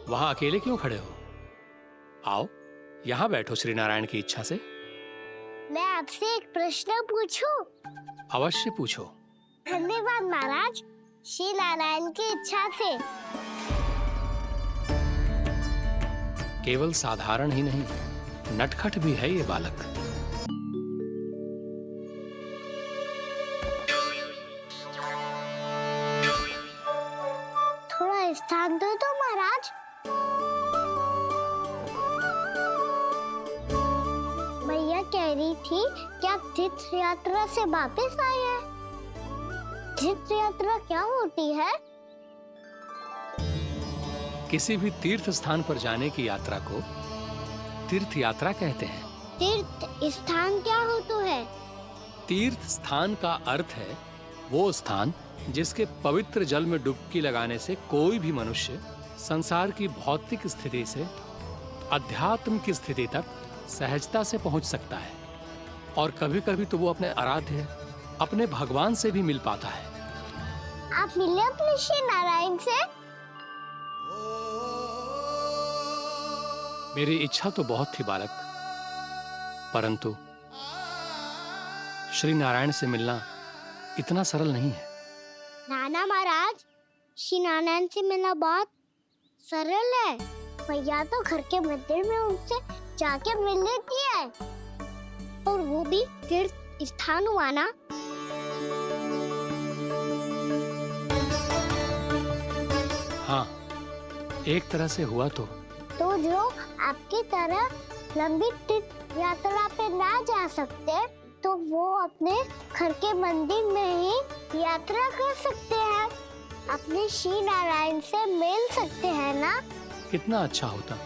वहां अकेले क्यों खड़े हो? आओ यहां बैठो श्री नारायण की इच्छा से। मैं आपसे एक प्रश्न पूछूं? अवश्य पूछो। धन्यवाद महाराज, श्री नारायण की इच्छा से। केवल साधारण ही नहीं, नटखट भी है ये बालक। थोड़ा स्थान दो तो महाराज। मैया कह रही थी कि आप तीर्थ यात्रा से वापस आए हैं। तीर्थ यात्रा क्या होती है? किसी भी तीर्थ स्थान पर जाने की यात्रा को तीर्थ यात्रा कहते हैं। तीर्थ स्थान क्या हो तो है? तीर्थ स्थान का अर्थ है वो स्थान जिसके पवित्र जल में डुबकी लगाने से कोई भी मनुष्य संसार की भौतिक स्थिति से अध्यात्म की स्थिति तक सहजता से पहुंच सकता है, और कभी कभी तो वो अपने आराध्य अपने भगवान से भी मिल पाता है। आप मिले अपने श्री नारायण से? मेरी इच्छा तो बहुत थी बालक, परंतु श्री नारायण से मिलना इतना सरल नहीं है। नाना महाराज, श्री नारायण से मिलना बहुत सरल है। भैया तो घर के मंदिर में उनसे जाके मिल लेती है, और वो भी तीर्थ स्थान हुआ ना। हाँ, एक तरह से हुआ तो जो आपकी तरह लंबी तीर्थ यात्रा पे ना जा सकते, तो वो अपने घर के मंदिर में ही यात्रा कर सकते हैं, अपने श्री नारायण से मिल सकते हैं ना। कितना अच्छा होता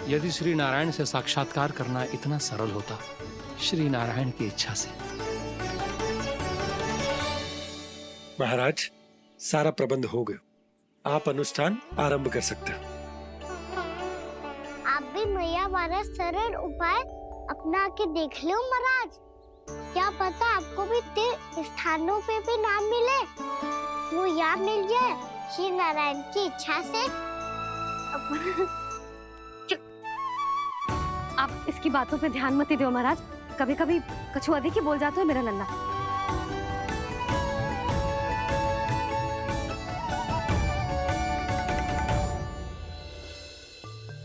यदि श्री नारायण से साक्षात्कार करना इतना सरल होता, श्री नारायण की इच्छा से। महाराज, सारा प्रबंध हो गया, आप अनुष्ठान आरंभ कर सकते हैं। आप भी मैया वाला सरल उपाय अपना के देख लो महाराज। क्या पता आपको भी तीर्थ स्थानों पे भी नाम मिले, वो यहाँ मिल जाए श्री नारायण की इच्छा से। आप इसकी बातों पे ध्यान मत दो महाराज, कभी कभी कछुआ देखी बोल जाता है मेरा लल्ला।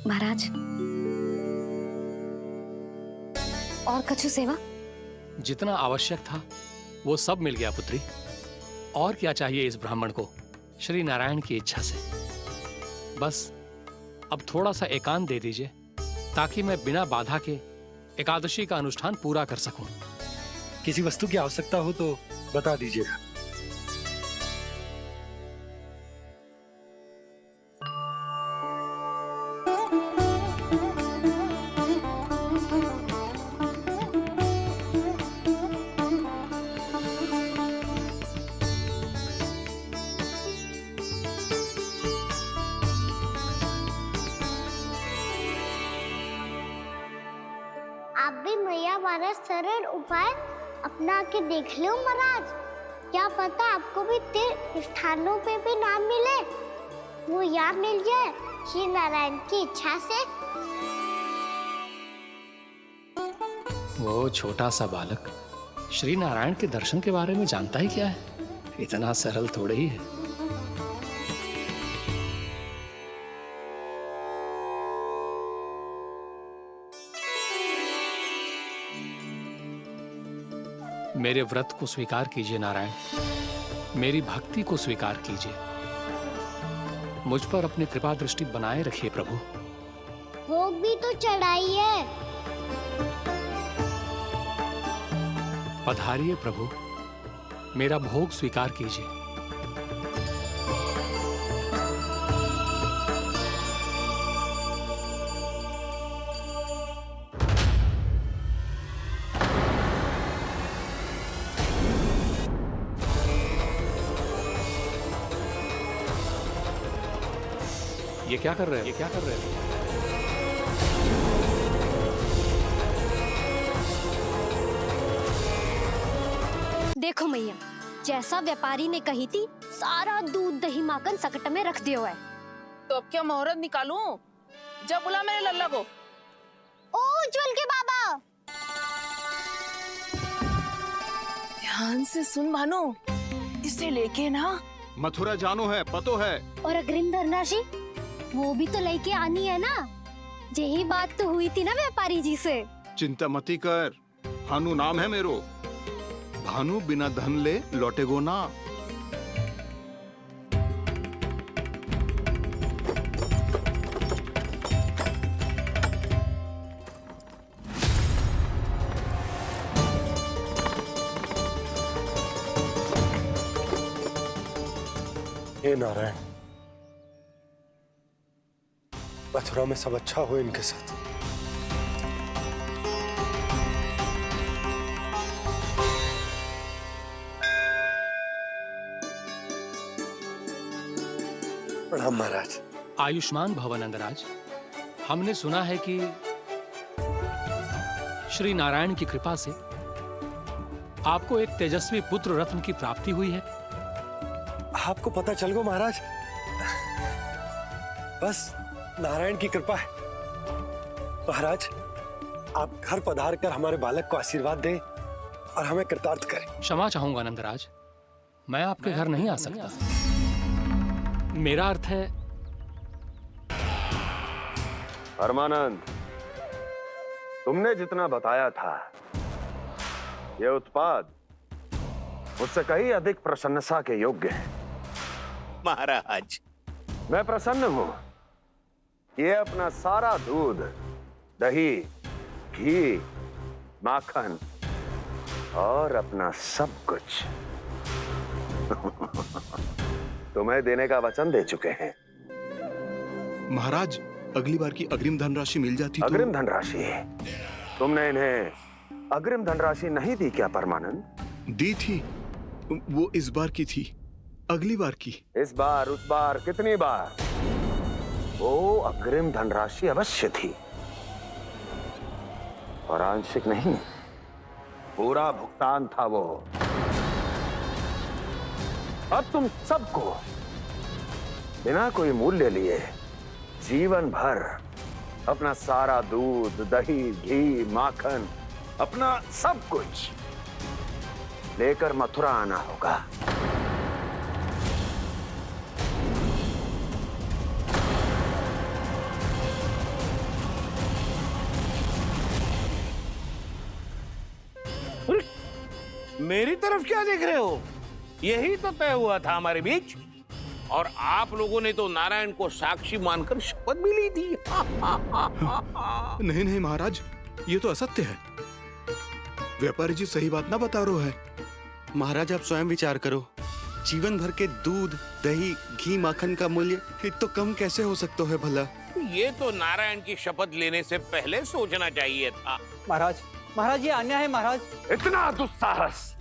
महाराज, और कछु सेवा? जितना आवश्यक था वो सब मिल गया पुत्री। और क्या चाहिए इस ब्राह्मण को श्री नारायण की इच्छा से? बस अब थोड़ा सा एकांत दे दीजिए, ताकि मैं बिना बाधा के एकादशी का अनुष्ठान पूरा कर सकूं। किसी वस्तु की आवश्यकता हो तो बता दीजिएगा। आप भी मैया वाला सरल उपाय अपना के देख लो महाराज। क्या पता आपको भी तीर्थ स्थानों पे भी नाम मिले, वो यहाँ मिल जाए श्री नारायण की इच्छा से। वो छोटा सा बालक श्री नारायण के दर्शन के बारे में जानता ही क्या है? इतना सरल थोड़े ही है। मेरे व्रत को स्वीकार कीजिए नारायण, मेरी भक्ति को स्वीकार कीजिए। मुझ पर अपनी कृपा दृष्टि बनाए रखिए प्रभु। भोग भी तो चढ़ाइए। पधारिए प्रभु, मेरा भोग स्वीकार कीजिए। ये क्या कर रहे हैं? ये क्या कर रहे हैं? देखो मैया, जैसा व्यापारी ने कही थी, सारा दूध दही माखन सकट में रख दियो है। तो अब क्या मुहूर्त निकालूं? जब बुला मेरे लल्ला को। ओ उज्जवल के बाबा, ध्यान से सुन भानु, इसे लेके ना मथुरा जानो है, पतो है। और अग्रिम धनराशि वो भी तो लेके आनी है ना। यही बात तो हुई थी ना व्यापारी जी से। चिंता मती कर, भानु नाम है मेरो। भानु बिना धन ले लौटेगो ना। हे नारायण, मथुरा में सब अच्छा हो इनके साथ। प्रणाम महाराज। आयुष्मान भव नंदराज। हमने सुना है कि श्री नारायण की कृपा से आपको एक तेजस्वी पुत्र रत्न की प्राप्ति हुई है। आपको पता चल गो महाराज, बस नारायण की कृपा है। महाराज, आप घर पधार कर हमारे बालक को आशीर्वाद दें और हमें कृतार्थ करें। क्षमा चाहूंगा नंदराज, मैं आपके घर नहीं आ सकता। मेरा अर्थ है परमानंद, तुमने जितना बताया था, यह उत्पाद मुझसे कहीं अधिक प्रशंसा के योग्य है। महाराज, मैं प्रसन्न हूं। ये अपना सारा दूध, दही, घी, माखन और अपना सब कुछ तुम्हें देने का वचन दे चुके हैं। महाराज, अगली बार की अग्रिम धनराशि मिल जाती तो। अग्रिम धनराशि? तुमने इन्हें अग्रिम धनराशि नहीं दी क्या परमानंद? दी थी, वो इस बार की थी, अगली बार की। इस बार, उस बार, कितनी बार? वो अग्रिम धनराशि अवश्य थी और आंशिक नहीं, पूरा भुगतान था वो। अब तुम सबको बिना कोई मूल्य लिए जीवन भर अपना सारा दूध, दही, घी, माखन, अपना सब कुछ लेकर मथुरा आना होगा। मेरी तरफ क्या देख रहे हो? यही तो तय हुआ था हमारे बीच, और आप लोगों ने तो नारायण को साक्षी मानकर शपथ भी ली थी। नहीं नहीं महाराज, ये तो असत्य है। व्यापारी जी सही बात ना बता रहे है। महाराज, आप स्वयं विचार करो, जीवन भर के दूध, दही, घी, माखन का मूल्य इतना कम कैसे हो सकता है भला? ये तो नारायण की शपथ लेने से पहले सोचना चाहिए था। महाराज, महाराज, ये अन्याय है महाराज। इतना दुस्साहस!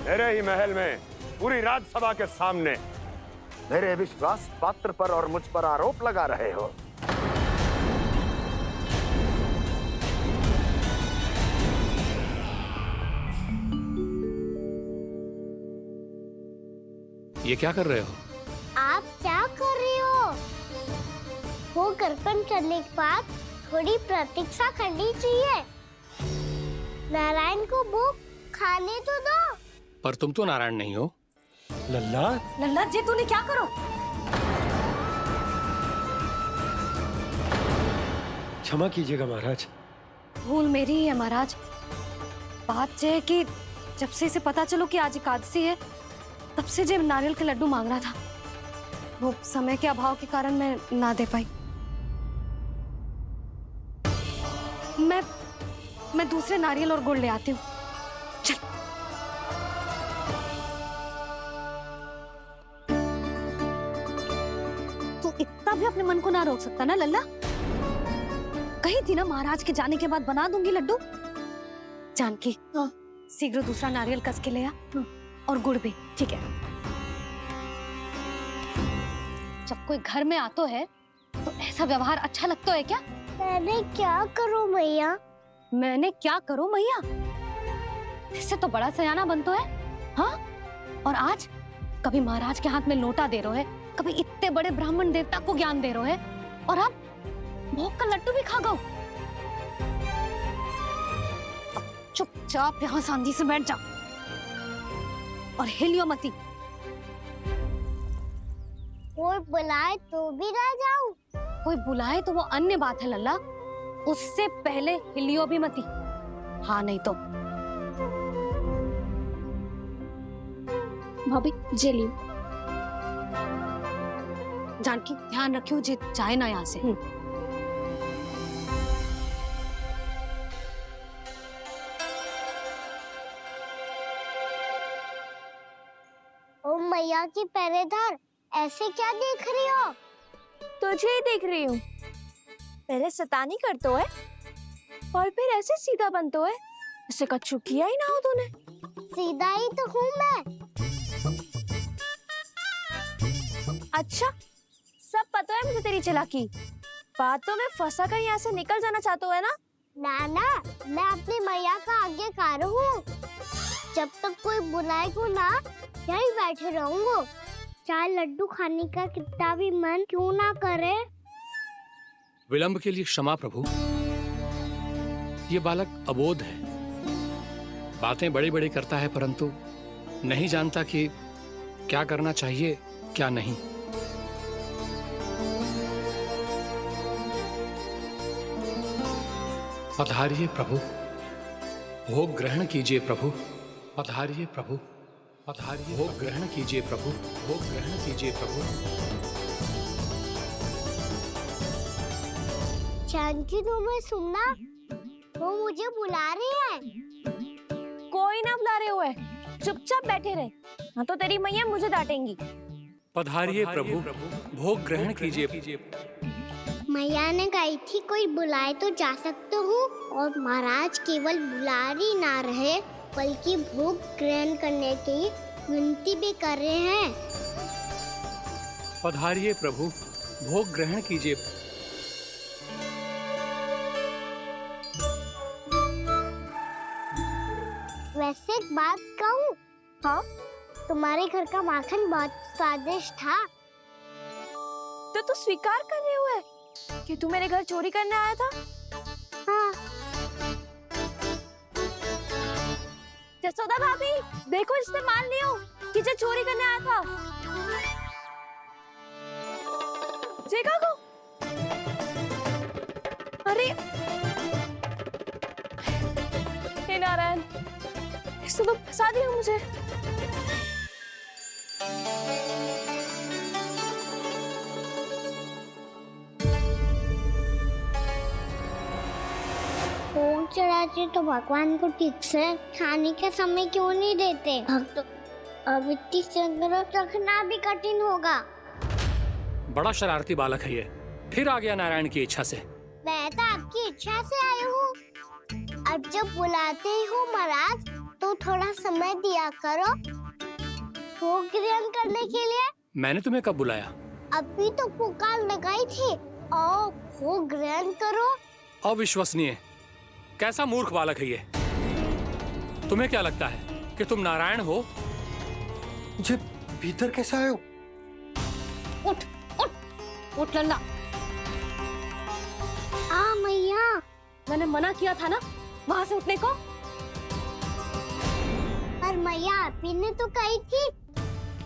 मेरे ही महल में पूरी राज्यसभा के सामने मेरे विश्वास पात्र पर और मुझ पर आरोप लगा रहे हो। ये क्या कर रहे हो? आप क्या कर रहे हो? वो कर्पण करने के बाद थोड़ी प्रतीक्षा करनी चाहिए। नारायण को भूख खाने तो दो। पर तुम तो नारायण नहीं हो। लल्ला, लल्ला जी, तूने क्या करो? क्षमा कीजिएगा महाराज। भूल मेरी ही है महाराज। बात यह है कि जब से इसे पता चलो कि आज एकादशी है, तब से जब नारियल के लड्डू मांग रहा था, वो समय के अभाव के कारण मैं ना दे पाई। मैं दूसरे नारियल और गुड़ ले आती हूँ। चल। तू इतना भी अपने मन को ना रोक सकता ना लल्ला? कही थी ना महाराज के जाने के बाद बना दूंगी लड्डू। जानकी, शीघ्र दूसरा नारियल कस के ले आ, और गुड़ भी। ठीक है। जब कोई घर में आतो है तो ऐसा व्यवहार अच्छा लगता है क्या? मैंने क्या करूं मैया? मैंने क्या करूं मैया? इससे तो बड़ा सयाना बन तो है। हाँ, और आज कभी महाराज के हाथ में लोटा दे रहे है, कभी इतने बड़े ब्राह्मण देवता को ज्ञान दे रहे है, और अब भोग का लड्डू भी खा गो। चुपचाप यहाँ शांति से बैठ जा और हिलियो मती। कोई बुलाए तो भी ना जाऊं। कोई बुलाए तो वो अन्य बात है लल्ला, उससे पहले हिलियो भी मती। हाँ नहीं तो। भाभी जेली जानकी ध्यान रखियो जे जाए ना यहाँ से। ओ मैया की पहरेदार, ऐसे क्या देख रही हो? तुझे ही देख रही हूँ। पहले शैतानी करतो है और फिर ऐसे सीधा बनतो है, ऐसे कछु किया ही ना हो तूने। सीधा ही तो हूँ मैं। अच्छा, सब पता है मुझे तेरी चालाकी। बातों में फंसा कर यहाँ से निकल जाना चाहते हो है ना? नाना, मैं अपनी मैया का आज्ञाकार हूँ। जब तक कोई बुलाएगा ना, यहीं बैठे रहूंगा। चाहे लड्डू खाने का कितना भी मन क्यों ना करे। विलंब के लिए क्षमा प्रभु। ये बालक अबोध है, बातें बड़ी बड़ी करता है, परंतु नहीं जानता कि क्या करना चाहिए क्या नहीं। पधारिए प्रभु, भोग ग्रहण कीजिए प्रभु। पधारिए प्रभु, पधारिए, भोग ग्रहण कीजिए प्रभु, भोग ग्रहण कीजिए प्रभु। जानकी, तुम्हें सुनना, वो मुझे बुला रही है। कोई ना बुला रहे हुए, चुपचाप बैठे रहे, हाँ तो तेरी मैया मुझे डांटेंगी। पधारिए प्रभु, भोग ग्रहण कीजिए। मैया ने कही थी कोई बुलाए तो जा सकते हूँ, और महाराज केवल बुलारी ना रहे बल्कि भोग ग्रहण करने की विनती भी कर रहे हैं। पधारिए प्रभु, भोग ग्रहण कीजिए। वैसे एक बात कहूँ? हाँ? तुम्हारे घर का माखन बहुत स्वादिष्ट था। तो तू स्वीकार कर रहे हुए कि तू मेरे घर चोरी करने आया था? हाँ। जसोदा भाभी, देखो इसने मान लियो कि जो चोरी करने आया था। देखा को? अरे हे नारायण, इसने तो फंसा दिया मुझे। भोग चढ़ाते तो भगवान को ठीक से खाने का समय क्यों नहीं देते? भक्त अब इतनी संग्रह रखना भी कठिन होगा। बड़ा शरारती बालक है ये, फिर आ गया नारायण की इच्छा से। मैं तो आपकी इच्छा से आई हूँ। अब जब बुलाते ही हो महाराज, तो थोड़ा समय दिया करो भोग ग्रहण करने के लिए। मैंने तुम्हें कब बुलाया? अभी तो पुकार लगाई थी, आओ भोग ग्रहण करो। अविश्वसनीय, कैसा मूर्ख बालक है ये। तुम्हें क्या लगता है कि तुम नारायण हो? मुझे भीतर कैसे आए हो? उठ उठ उठ लल्ला। मैया, मैंने मना किया था ना वहां से उठने को। पर मैया आपी ने तो कही थी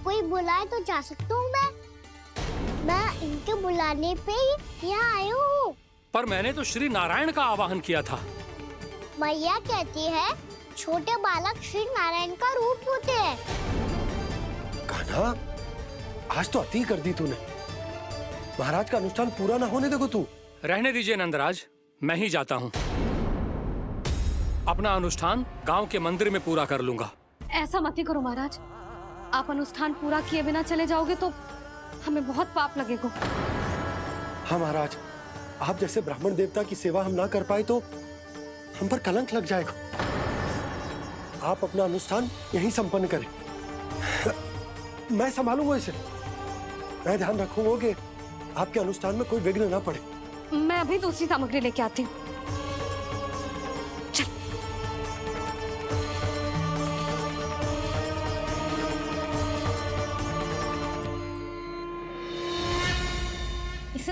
कोई बुलाए तो जा सकता हूँ मैं इनके बुलाने पे ही यहाँ आई हूँ। पर मैंने तो श्री नारायण का आवाहन किया था। मैया कहती है छोटे बालक श्री नारायण का रूप होते हैं। कान्हा, आज तो अति कर दी तूने। महाराज का अनुष्ठान पूरा ना होने देखो तू। रहने दीजिए नंदराज, मैं ही जाता हूँ। अपना अनुष्ठान गांव के मंदिर में पूरा कर लूंगा। ऐसा मत ही करो महाराज, आप अनुष्ठान पूरा किए बिना चले जाओगे तो हमें बहुत पाप लगेगा। हाँ महाराज, आप जैसे ब्राह्मण देवता की सेवा हम ना कर पाए तो हम पर कलंक लग जाएगा। आप अपना अनुष्ठान यहीं संपन्न करें, मैं संभालूंगा इसे। मैं ध्यान रखूंगा कि आपके अनुष्ठान में कोई विघ्न ना पड़े। मैं अभी दूसरी सामग्री लेके आती हूँ।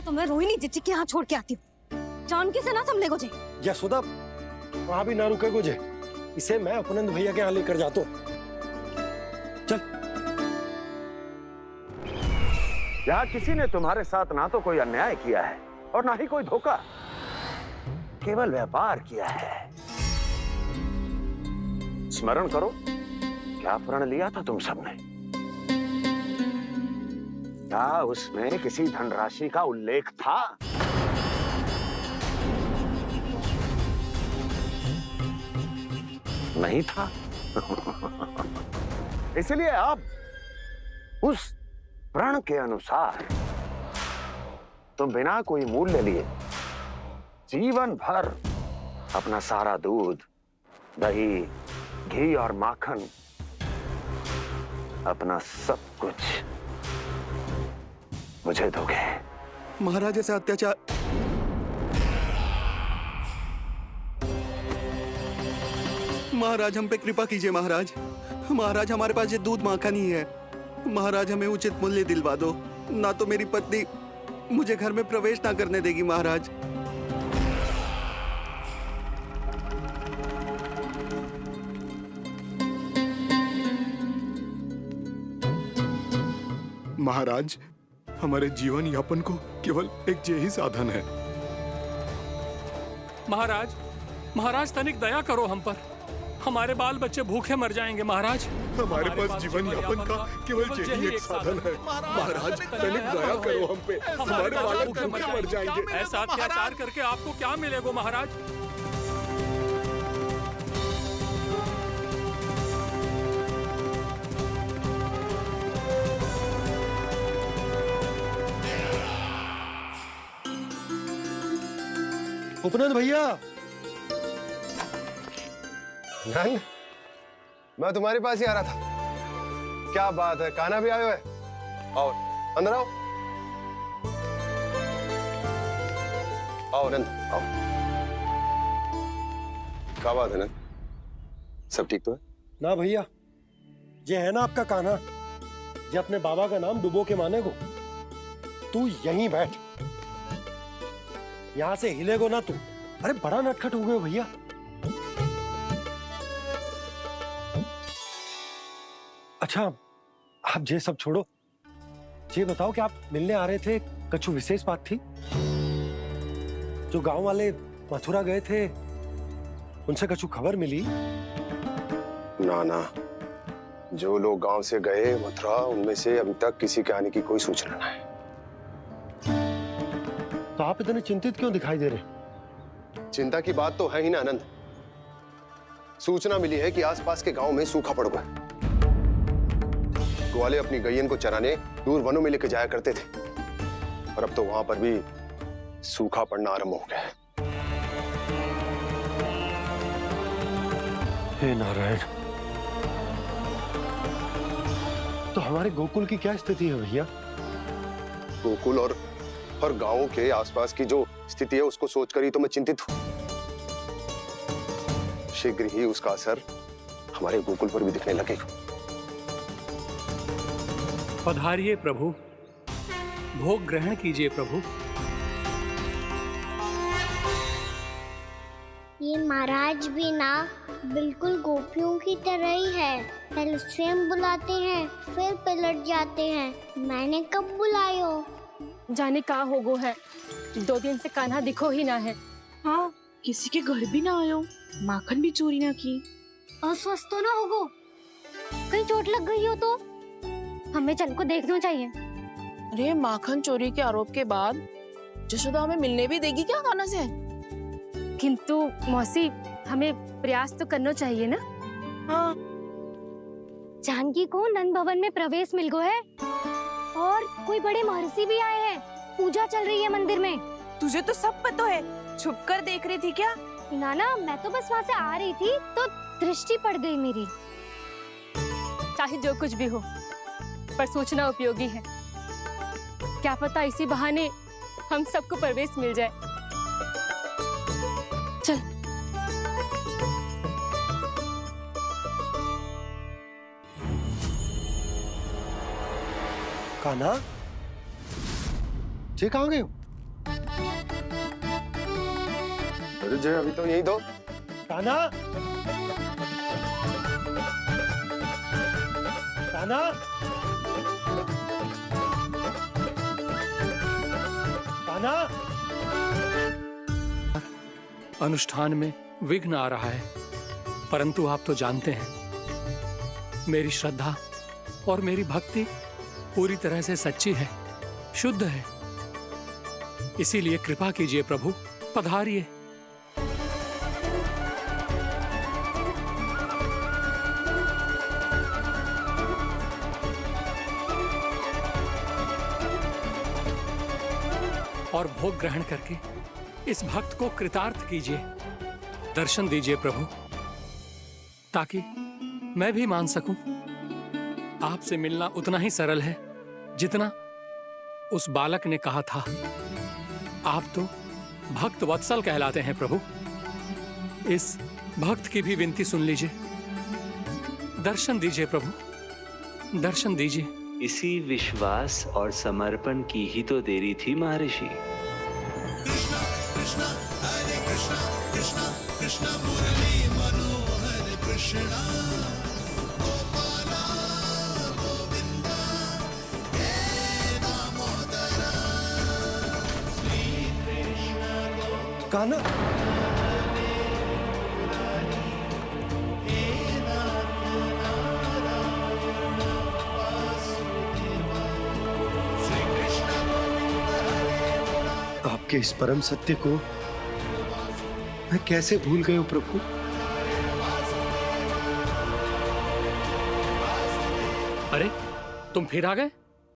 तो मैं रोहिणी जीजी के यहाँ छोड़ के आती हूँ। जानकी से ना संभले को जे। यशोदा वहां भी ना रुके गुजे, इसे मैं अपनंद भैया के यहाँ लेकर जाता हूँ। चल। यहाँ किसी ने तुम्हारे साथ ना तो कोई अन्याय किया है और ना ही कोई धोखा, केवल व्यापार किया है। स्मरण करो क्या प्रण लिया था तुम सबने? क्या उसमें किसी धनराशि का उल्लेख था? नहीं था। इसलिए आप उस प्रण के अनुसार तुम बिना कोई मूल्य लिए जीवन भर अपना सारा दूध, दही, घी और माखन, अपना सब कुछ मुझे दोगे। महाराज ऐसा अत्याचार। महाराज हम पे कृपा कीजिए महाराज। महाराज हमारे पास ये दूध माखन ही है। महाराज हमें उचित मूल्य दिलवा दो, ना तो मेरी पत्नी मुझे घर में प्रवेश ना करने देगी महाराज। महाराज हमारे जीवन यापन को केवल एक यही साधन है। महाराज, महाराज तनिक दया करो हम पर। हमारे बाल बच्चे भूखे मर जाएंगे महाराज। हमारे पास जीवन यापन का केवल यही एक साधन है। महाराज तनिक दया करो हम पे, हमारे बालक भूखे मर जाएंगे। ऐसा अत्याचार करके आपको क्या मिलेगा महाराज? उपनंद भैया। नंद, मैं तुम्हारे पास ही आ रहा था। क्या बात है, कान्हा भी आयो है? आओ अंदर आओ। आओ नंद आओ। क्या बात है नंद, सब ठीक तो है? ना भैया, ये है ना आपका कान्हा, ये अपने बाबा का नाम डुबो के माने को। तू यहीं बैठ, यहां से हिलेगो ना तू। अरे बड़ा नटखट हो गए भैया। अच्छा आप ये सब छोड़ो, ये बताओ कि आप मिलने आ रहे थे, कछु विशेष बात थी? जो गांव वाले मथुरा गए थे उनसे कछु खबर मिली? ना ना, जो लोग गांव से गए मथुरा, उनमें से अभी तक किसी के आने की कोई सूचना नहीं। तो आप इतने चिंतित क्यों दिखाई दे रहे? चिंता की बात तो है ही ना आनंद। सूचना मिली है कि आसपास के गांव में सूखा पड़ गया। ग्वाले अपनी गैयन को चराने दूर वनों में लेके जाया करते थे, और अब तो वहां पर भी सूखा पड़ना आरंभ हो गया है। हे नारायण, तो हमारे गोकुल की क्या स्थिति है भैया? गोकुल और गांवों के आसपास की जो स्थिति है उसको सोचकर ही तो मैं चिंतित हूं। शीघ्र ही उसका असर हमारे गोकुल पर भी दिखने लगेगा। पधारिए प्रभु, भोग ग्रहण कीजिए प्रभु। ये महाराज भी ना बिल्कुल गोपियों की तरह ही है। पहले स्वयं बुलाते हैं, फिर पलट जाते हैं। मैंने कब बुलायो? जाने का होगो है, 2 दिन से कान्हा दिखो ही ना है। हाँ, किसी के घर भी ना आयो, माखन भी चोरी ना की। अस्वस्थ तो ना होगो, कहीं चोट लग गई हो तो? हमें चल को देखना चाहिए। अरे माखन चोरी के आरोप के बाद जशोदा हमें मिलने भी देगी क्या कान्हा से? किंतु मौसी, हमें प्रयास तो करना चाहिए ना। हाँ, जानकी को नंद भवन में प्रवेश मिल गो है और कोई बड़े महर्षि भी आए हैं। पूजा चल रही है मंदिर में। तुझे तो सब पता है, छुप कर देख रही थी क्या? ना, मैं तो बस वहाँ से आ रही थी तो दृष्टि पड़ गई मेरी। चाहे जो कुछ भी हो, पर सूचना उपयोगी है। क्या पता इसी बहाने हम सबको प्रवेश मिल जाए। चल। कान्हा, ये कहाँ गए हो? अरे जय अभी तो यही दो। कान्हा, कान्हा, कान्हा। अनुष्ठान में विघ्न आ रहा है, परंतु आप तो जानते हैं मेरी श्रद्धा और मेरी भक्ति पूरी तरह से सच्ची है, शुद्ध है। इसीलिए कृपा कीजिए प्रभु, पधारिए। और भोग ग्रहण करके इस भक्त को कृतार्थ कीजिए। दर्शन दीजिए प्रभु, ताकि मैं भी मान सकूं। आपसे मिलना उतना ही सरल है जितना उस बालक ने कहा था। आप तो भक्त वत्सल कहलाते हैं प्रभु। इस भक्त की भी विनती सुन लीजिए। दर्शन दीजिए प्रभु, दर्शन दीजिए। इसी विश्वास और समर्पण की ही तो देरी थी महर्षि। कृष्णा कृष्णा हरे कृष्णा कृष्णा कृष्णा मुरली मनोहर कृष्णा गोपाला गोविंदा हे दामोदरा श्री कृष्ण कान्हा, आपके इस परम सत्य को मैं कैसे भूल गया हूं प्रभु। अरे तुम फिर आ गए?